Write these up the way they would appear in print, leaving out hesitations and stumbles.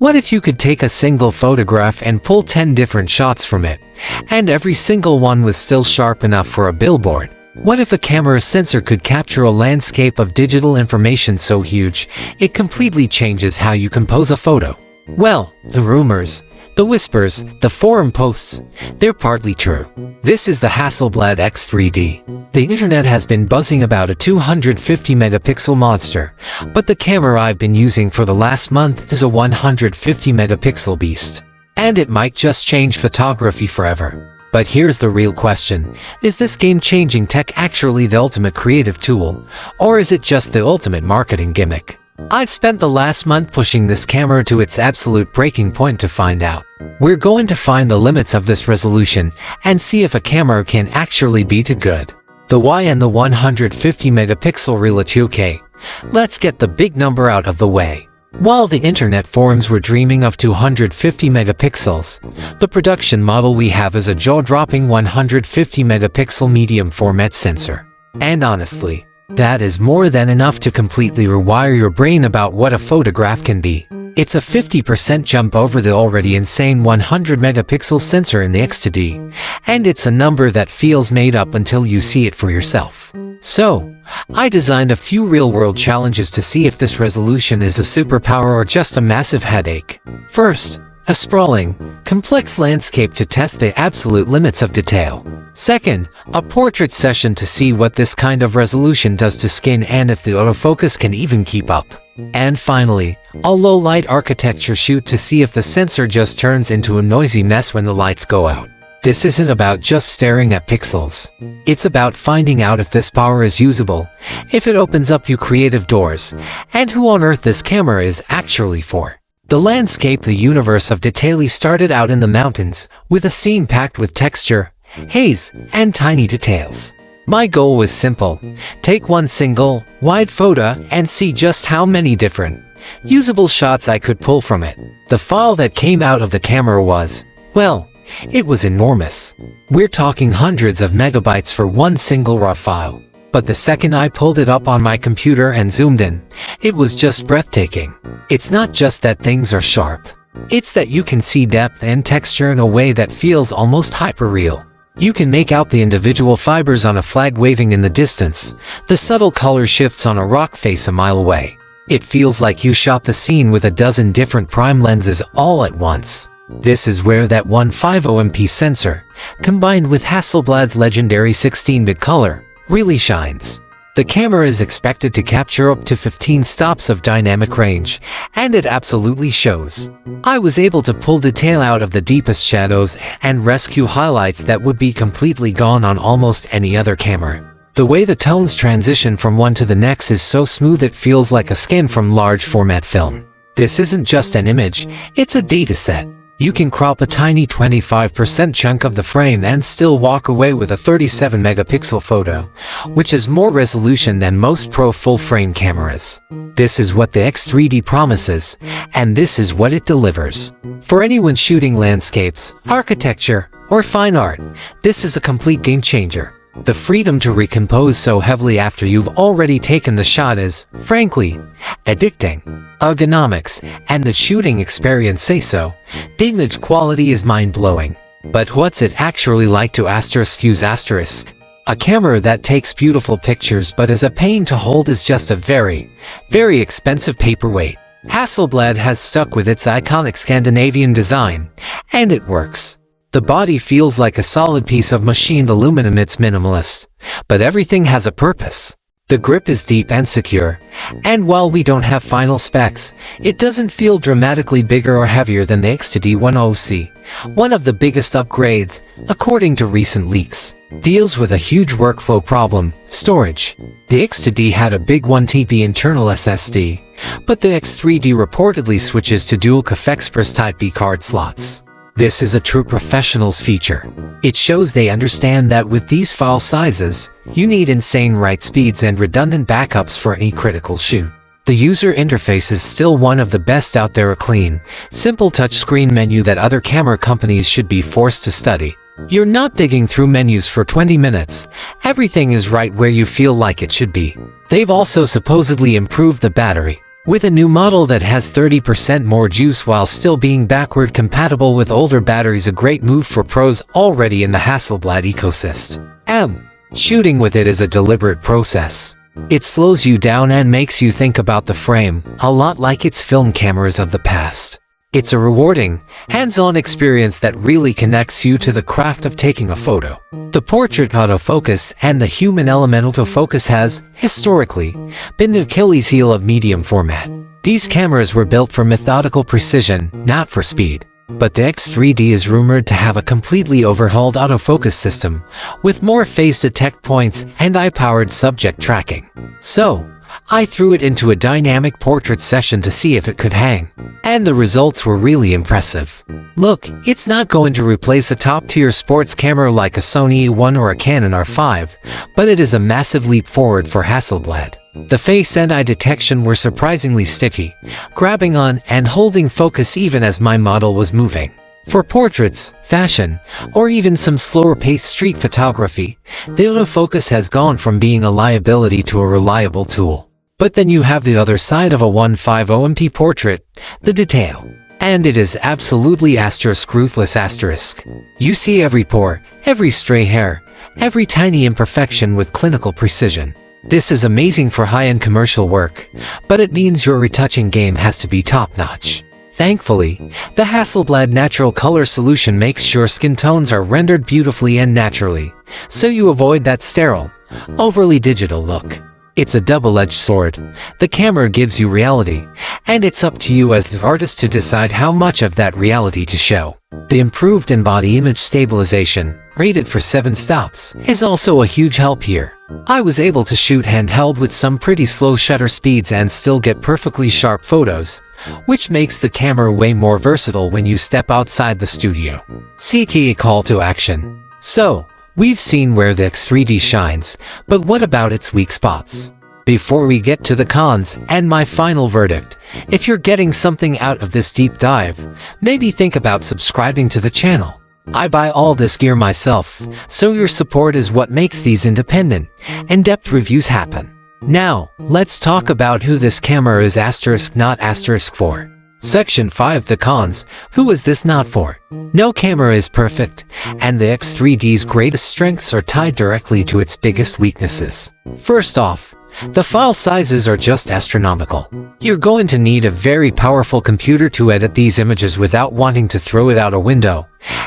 What if you could take a single photograph and pull 10 different shots from it, and every single one was still sharp enough for a billboard? What if a camera sensor could capture a landscape of digital information so huge, it completely changes how you compose a photo? Well, the rumors, the whispers, the forum posts, they're partly true. This is the Hasselblad X3D. The internet has been buzzing about a 250 megapixel monster, but the camera I've been using for the last month is a 150 megapixel beast. And it might just change photography forever. But here's the real question. Is this game-changing tech actually the ultimate creative tool, or is it just the ultimate marketing gimmick? I've spent the last month pushing this camera to its absolute breaking point to find out. We're going to find the limits of this resolution and see if a camera can actually beat a good. The why and the 150 megapixel reality. Okay, let's get the big number out of the way. While the internet forums were dreaming of 250 megapixels, the production model we have is a jaw-dropping 150 megapixel medium format sensor. And honestly, that is more than enough to completely rewire your brain about what a photograph can be. It's a 50% jump over the already insane 100 megapixel sensor in the X3D, and it's a number that feels made up until you see it for yourself. So, I designed a few real-world challenges to see if this resolution is a superpower or just a massive headache. First, a sprawling, complex landscape to test the absolute limits of detail. Second, a portrait session to see what this kind of resolution does to skin and if the autofocus can even keep up. And finally, a low-light architecture shoot to see if the sensor just turns into a noisy mess when the lights go out. This isn't about just staring at pixels. It's about finding out if this power is usable, if it opens up you creative doors, and who on earth this camera is actually for. The landscape, the universe of detail started out in the mountains, with a scene packed with texture, haze, and tiny details. My goal was simple: take one single, wide photo and see just how many different, usable shots I could pull from it. The file that came out of the camera was, well, it was enormous. We're talking hundreds of megabytes for one single raw file. But the second I pulled it up on my computer and zoomed in, it was just breathtaking. It's not just that things are sharp. It's that you can see depth and texture in a way that feels almost hyper-real. You can make out the individual fibers on a flag waving in the distance, the subtle color shifts on a rock face a mile away. It feels like you shot the scene with a dozen different prime lenses all at once. This is where that 150MP sensor, combined with Hasselblad's legendary 16-bit color, really shines. The camera is expected to capture up to 15 stops of dynamic range, and it absolutely shows. I was able to pull detail out of the deepest shadows and rescue highlights that would be completely gone on almost any other camera. The way the tones transition from one to the next is so smooth it feels like a scan from large format film. This isn't just an image, it's a dataset. You can crop a tiny 25% chunk of the frame and still walk away with a 37 megapixel photo, which is more resolution than most pro full-frame cameras. This is what the X3D promises, and this is what it delivers. For anyone shooting landscapes, architecture, or fine art, this is a complete game changer. The freedom to recompose so heavily after you've already taken the shot is, frankly, addicting. Ergonomics and the shooting experience say so. The image quality is mind-blowing. But what's it actually like to use asterisk? A camera that takes beautiful pictures but is a pain to hold is just a very, very expensive paperweight. Hasselblad has stuck with its iconic Scandinavian design, and it works. The body feels like a solid piece of machined aluminum. It's minimalist, but everything has a purpose. The grip is deep and secure, and while we don't have final specs, it doesn't feel dramatically bigger or heavier than the X3D 10C. One of the biggest upgrades, according to recent leaks, deals with a huge workflow problem: storage. The X3D had a big 1TB internal SSD, but the X3D reportedly switches to dual CUF Express Type B card slots. This is a true professional's feature. It shows they understand that with these file sizes, you need insane write speeds and redundant backups for any critical shoot. The user interface is still one of the best out there, a clean, simple touchscreen menu that other camera companies should be forced to study. You're not digging through menus for 20 minutes. Everything is right where you feel like it should be. They've also supposedly improved the battery. With a new model that has 30% more juice while still being backward compatible with older batteries, a great move for pros already in the Hasselblad ecosystem. Shooting with it is a deliberate process. It slows you down and makes you think about the frame, a lot like its film cameras of the past. It's a rewarding, hands-on experience that really connects you to the craft of taking a photo. The portrait autofocus and the human element autofocus has, historically, been the Achilles heel of medium format. These cameras were built for methodical precision, not for speed. But the X3D is rumored to have a completely overhauled autofocus system, with more phase detect points and eye-powered subject tracking. So, I threw it into a dynamic portrait session to see if it could hang. And the results were really impressive. Look, it's not going to replace a top-tier sports camera like a Sony A1 or a Canon R5, but it is a massive leap forward for Hasselblad. The face and eye detection were surprisingly sticky, grabbing on and holding focus even as my model was moving. For portraits, fashion, or even some slower-paced street photography, the autofocus has gone from being a liability to a reliable tool. But then you have the other side of a 150MP portrait, the detail. And it is absolutely ruthless. You see every pore, every stray hair, every tiny imperfection with clinical precision. This is amazing for high-end commercial work, but it means your retouching game has to be top-notch. Thankfully, the Hasselblad Natural Color solution makes sure skin tones are rendered beautifully and naturally, so you avoid that sterile, overly digital look. It's a double-edged sword. The camera gives you reality, and it's up to you as the artist to decide how much of that reality to show. The improved in-body image stabilization, rated for 7 stops, is also a huge help here. I was able to shoot handheld with some pretty slow shutter speeds and still get perfectly sharp photos, which makes the camera way more versatile when you step outside the studio. CTA call to action. So, we've seen where the X3D shines, but what about its weak spots? Before we get to the cons and my final verdict, if you're getting something out of this deep dive, maybe think about subscribing to the channel. I buy all this gear myself, so your support is what makes these independent, in-depth reviews happen. Now, let's talk about who this camera is not for. Section 5. The cons. Who is this not for? No camera is perfect, and the X3D's greatest strengths are tied directly to its biggest weaknesses. First off, the file sizes are just astronomical. You're going to need a very powerful computer to edit these images without wanting to throw it out a window,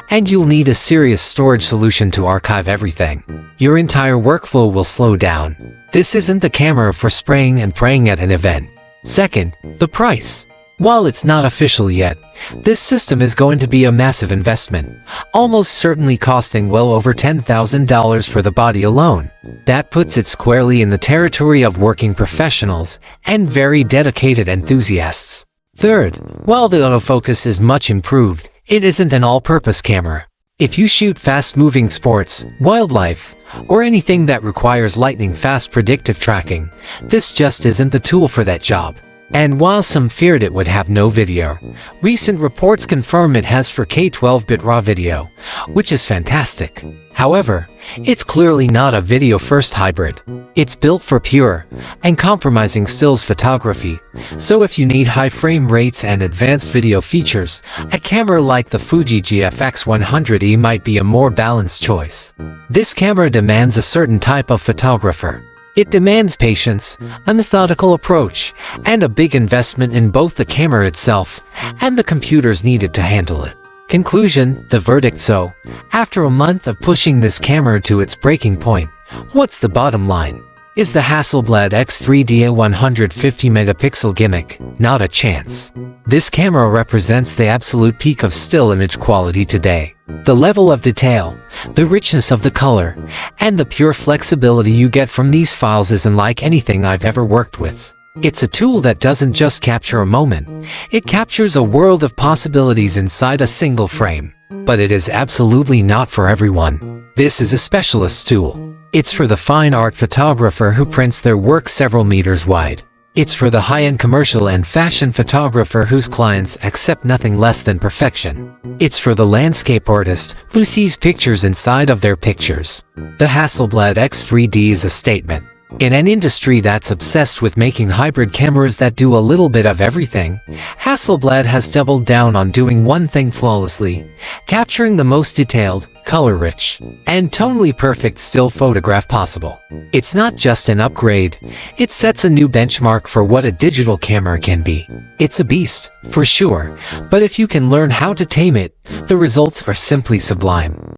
and you'll need a serious storage solution to archive everything. Your entire workflow will slow down. This isn't the camera for spraying and praying at an event. Second, the price. While it's not official yet, this system is going to be a massive investment, almost certainly costing well over $10,000 for the body alone. That puts it squarely in the territory of working professionals and very dedicated enthusiasts. Third, while the autofocus is much improved, it isn't an all-purpose camera. If you shoot fast-moving sports, wildlife, or anything that requires lightning-fast predictive tracking, this just isn't the tool for that job. And while some feared it would have no video, recent reports confirm it has 4K 12-bit RAW video, which is fantastic. However, it's clearly not a video-first hybrid. It's built for pure, uncompromising stills photography, so if you need high frame rates and advanced video features, a camera like the Fuji GFX 100E might be a more balanced choice. This camera demands a certain type of photographer. It demands patience, a methodical approach, and a big investment in both the camera itself and the computers needed to handle it. Conclusion, the verdict. So, after a month of pushing this camera to its breaking point, what's the bottom line? Is the Hasselblad X3D a 150 megapixel gimmick? Not a chance. This camera represents the absolute peak of still image quality today. The level of detail, the richness of the color, and the pure flexibility you get from these files is unlike anything I've ever worked with. It's a tool that doesn't just capture a moment, it captures a world of possibilities inside a single frame. But it is absolutely not for everyone. This is a specialist tool. It's for the fine art photographer who prints their work several meters wide. It's for the high-end commercial and fashion photographer whose clients accept nothing less than perfection. It's for the landscape artist who sees pictures inside of their pictures. The Hasselblad X3D is a statement. In an industry that's obsessed with making hybrid cameras that do a little bit of everything, Hasselblad has doubled down on doing one thing flawlessly: capturing the most detailed, color-rich, and tonally perfect still photograph possible. It's not just an upgrade, it sets a new benchmark for what a digital camera can be. It's a beast, for sure, but if you can learn how to tame it, the results are simply sublime.